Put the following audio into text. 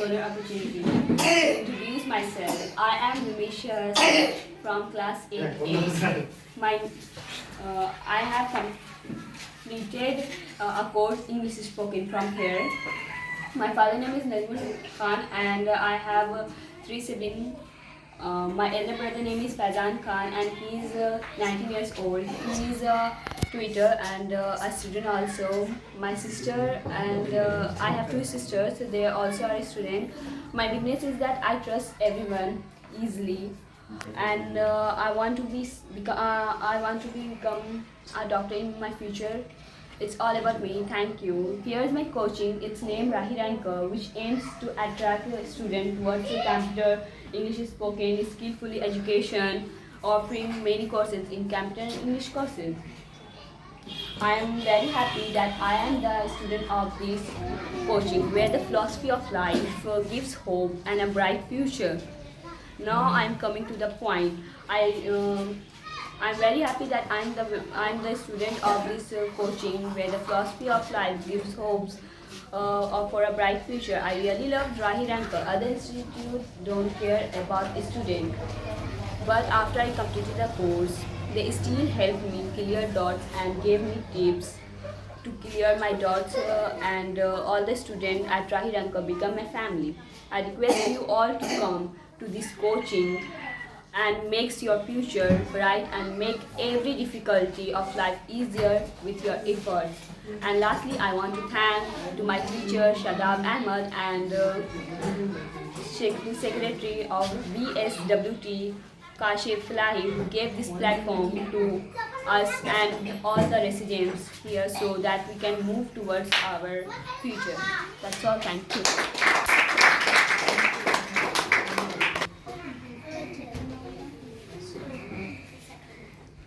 scholar opportunity to introduce myself. I am Nimishas from class 8A. I have completed a course English spoken from here. My father name is Najmul Khan and I have three siblings. My elder brother name is Faizan Khan and he is 19 years old. He is a tutor and a student also. My sister and I have two sisters. They also are a student. My weakness is that I trust everyone easily, and I want to become a doctor in my future. It's all about me. Thank you. Here's my coaching. It's named Rahi Ranker, which aims to attract a student towards a computer, English spoken, skillfully education, offering many courses in computer and English courses. I am very happy that I am the student of this coaching, where the philosophy of life gives hope and a bright future. Now I am coming to the point. I'm very happy that I'm the student of this coaching where the philosophy of life gives hopes for a bright future. I really love Rahi Ranker. Other institutes don't care about a student, but after I completed the course, they still helped me clear dots and gave me tips to clear my dots and all the students at Rahi Ranker become my family. I request you all to come to this coaching and makes your future bright and make every difficulty of life easier with your effort. And lastly, I want to thank to my teacher Shadab Ahmed and secretary of BSWT Kashif Flahi, who gave this platform to us and all the residents here so that we can move towards our future. That's all. Thank you.